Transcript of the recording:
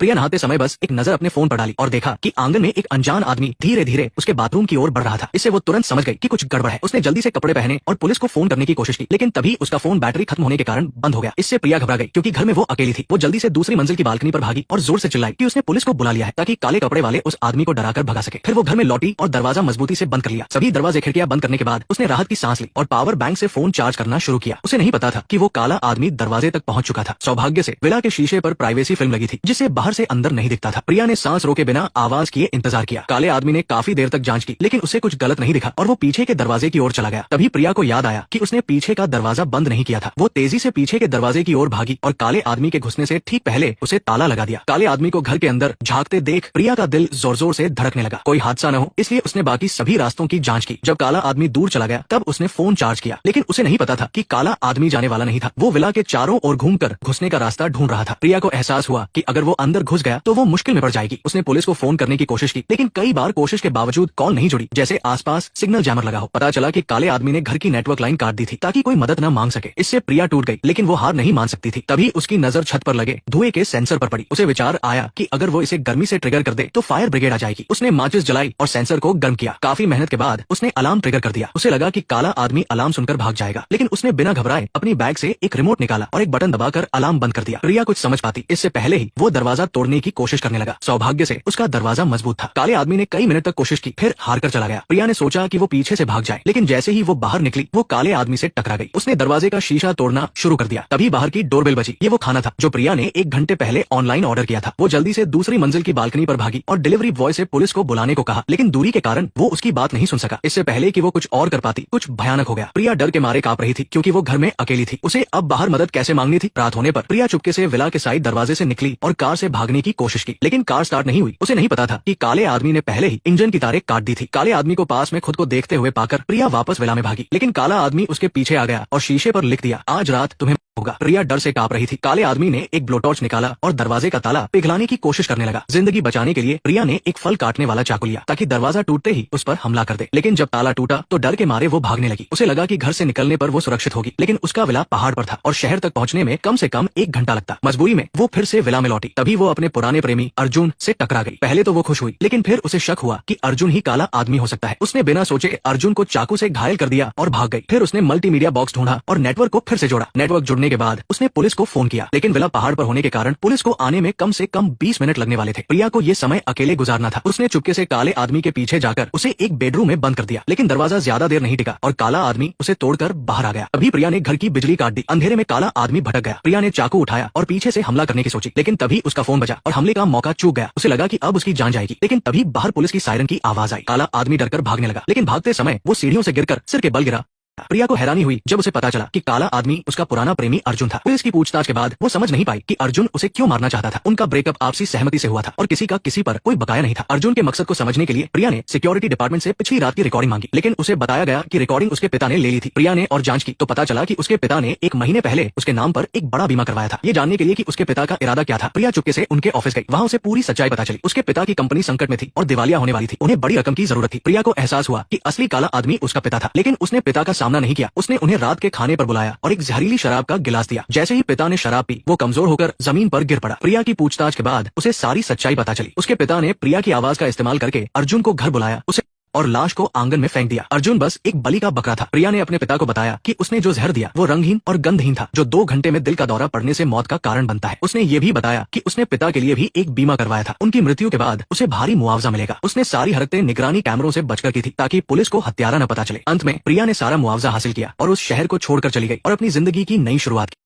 प्रिया नहाते समय बस एक नजर अपने फोन पर डाली और देखा कि आंगन में एक अनजान आदमी धीरे धीरे उसके बाथरूम की ओर बढ़ रहा था। इससे वो तुरंत समझ गई कि कुछ गड़बड़ है। उसने जल्दी से कपड़े पहने और पुलिस को फोन करने की कोशिश की, लेकिन तभी उसका फोन बैटरी खत्म होने के कारण बंद हो गया। इससे प्रिया घबरा गई क्योंकि घर में वो अकेली थी। वो जल्दी से दूसरी मंजिल की बालकनी पर भागी और जोर से चिल्लाई कि उसने पुलिस को बुला लिया है ताकि काले कपड़े वाले उस आदमी को डराकर भगा सके। फिर वो घर में लौटी और दरवाजा मजबूती से बंद कर लिया। सभी दरवाजे खिड़कियां बंद करने के बाद उसने राहत की सांस ली और पावर बैंक से फोन चार्ज करना शुरू किया। उसे नहीं पता था कि वो काला आदमी दरवाजे तक पहुंच चुका था। सौभाग्य से विला के शीशे पर प्राइवेसी फिल्म लगी थी जिससे बाहर से अंदर नहीं दिखता था। प्रिया ने सांस रोके बिना आवाज किए इंतजार किया। काले आदमी ने काफी देर तक जांच की, लेकिन उसे कुछ गलत नहीं दिखा और वो पीछे के दरवाजे की ओर चला गया। तभी प्रिया को याद आया कि उसने पीछे का दरवाजा बंद नहीं किया था। वो तेजी से पीछे के दरवाजे की ओर भागी और काले आदमी के घुसने से ठीक पहले उसे ताला लगा दिया। काले आदमी को घर के अंदर झांकते देख प्रिया का दिल जोर जोर से धड़कने लगा। कोई हादसा न हो इसलिए उसने बाकी सभी रास्तों की जांच की। जब काला आदमी दूर चला गया तब उसने फोन चार्ज किया, लेकिन उसे नहीं पता था कि काला आदमी जाने वाला नहीं था। वो विला के चारों ओर घूमकर घुसने का रास्ता ढूंढ रहा था। प्रिया को एहसास हुआ कि अगर वो अंदर घुस गया तो वो मुश्किल में पड़ जाएगी। उसने पुलिस को फोन करने की कोशिश की, लेकिन कई बार कोशिश के बावजूद कॉल नहीं जुड़ी, जैसे आसपास सिग्नल जैमर लगा हो। पता चला कि काले आदमी ने घर की नेटवर्क लाइन काट दी थी ताकि कोई मदद न मांग सके। इससे प्रिया टूट गई, लेकिन वो हार नहीं मान सकती थी। तभी उसकी नजर छत पर लगे धुएं के सेंसर पर पड़ी। उसे विचार आया कि अगर वो इसे गर्मी से ट्रिगर कर दे तो फायर ब्रिगेड आ जाएगी। उसने माचिस जलाई और सेंसर को गर्म किया। काफी मेहनत के बाद उसने अलार्म ट्रिगर कर दिया। उसे लगा कि काला आदमी अलार्म सुनकर भाग जाएगा, लेकिन उसने बिना घबराए अपनी बैग से एक रिमोट निकाला और एक बटन दबाकर अलार्म बंद कर दिया। प्रिया कुछ समझ पाती इससे पहले ही वो दरवाजा तोड़ने की कोशिश करने लगा। सौभाग्य से उसका दरवाजा मजबूत था। काले आदमी ने कई मिनट तक कोशिश की, फिर हार कर चला गया। प्रिया ने सोचा कि वो पीछे से भाग जाए, लेकिन जैसे ही वो बाहर निकली वो काले आदमी से टकरा गई। उसने दरवाजे का शीशा तोड़ना शुरू कर दिया। तभी बाहर की डोरबेल बजी। ये वो खाना था जो प्रिया ने 1 घंटे पहले ऑनलाइन ऑर्डर किया था। वो जल्दी से दूसरी मंजिल की बालकनी पर भागी और डिलीवरी बॉय से पुलिस को बुलाने को कहा, लेकिन दूरी के कारण वो उसकी बात नहीं सुन सका। इससे पहले कि वो कुछ और कर पाती कुछ भयानक हो गया। प्रिया डर के मारे कांप रही थी क्योंकि वो घर में अकेली थी। उसे अब बाहर मदद कैसे मांगनी थी। रात होने पर प्रिया चुपके से विला के साइड दरवाजे से निकली और कार से भागने की कोशिश की, लेकिन कार स्टार्ट नहीं हुई। उसे नहीं पता था कि काले आदमी ने पहले ही इंजन की तारें काट दी थी। काले आदमी को पास में खुद को देखते हुए पाकर प्रिया वापस विला में भागी, लेकिन काला आदमी उसके पीछे आ गया और शीशे पर लिख दिया, आज रात तुम्हें होगा। प्रिया डर से कांप रही थी। काले आदमी ने एक ब्लोटॉर्च निकाला और दरवाजे का ताला पिघलाने की कोशिश करने लगा। जिंदगी बचाने के लिए प्रिया ने एक फल काटने वाला चाकू लिया ताकि दरवाजा टूटते ही उस पर हमला कर दे, लेकिन जब ताला टूटा तो डर के मारे वो भागने लगी। उसे लगा कि घर से निकलने पर वो सुरक्षित होगी, लेकिन उसका विला पहाड़ पर था और शहर तक पहुंचने में कम से कम 1 घंटा लगता। मजबूरी में वो फिर से विला में लौटी। तभी वो अपने पुराने प्रेमी अर्जुन से टकरा गई। पहले तो वो खुश हुई, लेकिन फिर उसे शक हुआ कि अर्जुन ही काला आदमी हो सकता है। उसने बिना सोचे अर्जुन को चाकू से घायल कर दिया और भाग गई। फिर उसने मल्टीमीडिया बॉक्स ढूंढा और नेटवर्क को फिर से जोड़ा। नेटवर्क जुड़ने के बाद उसने पुलिस को फोन किया, लेकिन विला पहाड़ पर होने के कारण पुलिस को आने में कम से कम 20 मिनट लगने वाले थे। प्रिया को ये समय अकेले गुजारना था। उसने चुपके से काले आदमी के पीछे जाकर उसे एक बेडरूम में बंद कर दिया, लेकिन दरवाजा ज्यादा देर नहीं टिका और काला आदमी उसे तोड़कर बाहर आ गया। अभी प्रिया ने घर की बिजली काट दी। अंधेरे में काला आदमी भटक गया। प्रिया ने चाकू उठाया और पीछे से हमला करने की सोची, लेकिन तभी उसका फोन बजा और हमले का मौका चूक गया। उसे लगा कि अब उसकी जान जाएगी, लेकिन तभी बाहर पुलिस की सायरन की आवाज आई। काला आदमी डरकर भागने लगा, लेकिन भागते समय वो सीढ़ियों से गिरकर सिर के बल गिरा। प्रिया को हैरानी हुई जब उसे पता चला कि काला आदमी उसका पुराना प्रेमी अर्जुन था। पुलिस की पूछताछ के बाद वो समझ नहीं पाई कि अर्जुन उसे क्यों मारना चाहता था। उनका ब्रेकअप आपसी सहमति से हुआ था और किसी का किसी पर कोई बकाया नहीं था। अर्जुन के मकसद को समझने के लिए प्रिया ने सिक्योरिटी डिपार्टमेंट से पिछली रात की रिकॉर्डिंग मांगी, लेकिन उसे बताया गया कि रिकॉर्डिंग उसके पिता ने ले ली थी। प्रिया ने और जांच की तो पता चला कि उसके पिता ने 1 महीने पहले उसके नाम पर एक बड़ा बीमा करवाया था। ये जानने के लिए कि उसके पिता का इरादा क्या था, प्रिया चुपके से उनके ऑफिस गई। वहाँ उसे पूरी सच्चाई पता चली। उसके पिता की कंपनी संकट में थी और दिवालिया होने वाली थी। उन्हें बड़ी रकम की जरूरत थी। प्रिया को एहसास हुआ कि असली काला आदमी उसका पिता था, लेकिन उसने पिता का सामना नहीं किया। उसने उन्हें रात के खाने पर बुलाया और एक जहरीली शराब का गिलास दिया। जैसे ही पिता ने शराब पी वो कमजोर होकर जमीन पर गिर पड़ा। प्रिया की पूछताछ के बाद उसे सारी सच्चाई पता चली। उसके पिता ने प्रिया की आवाज का इस्तेमाल करके अर्जुन को घर बुलाया उसे और लाश को आंगन में फेंक दिया। अर्जुन बस एक बलि का बकरा था। प्रिया ने अपने पिता को बताया कि उसने जो जहर दिया वो रंगहीन और गंधहीन था, जो 2 घंटे में दिल का दौरा पड़ने से मौत का कारण बनता है। उसने ये भी बताया कि उसने पिता के लिए भी एक बीमा करवाया था। उनकी मृत्यु के बाद उसे भारी मुआवजा मिलेगा। उसने सारी हरकतें निगरानी कैमरों से बचकर की थी ताकि पुलिस को हत्यारा न पता चले। अंत में प्रिया ने सारा मुआवजा हासिल किया और उस शहर को छोड़कर चली गई और अपनी जिंदगी की नई शुरुआत की।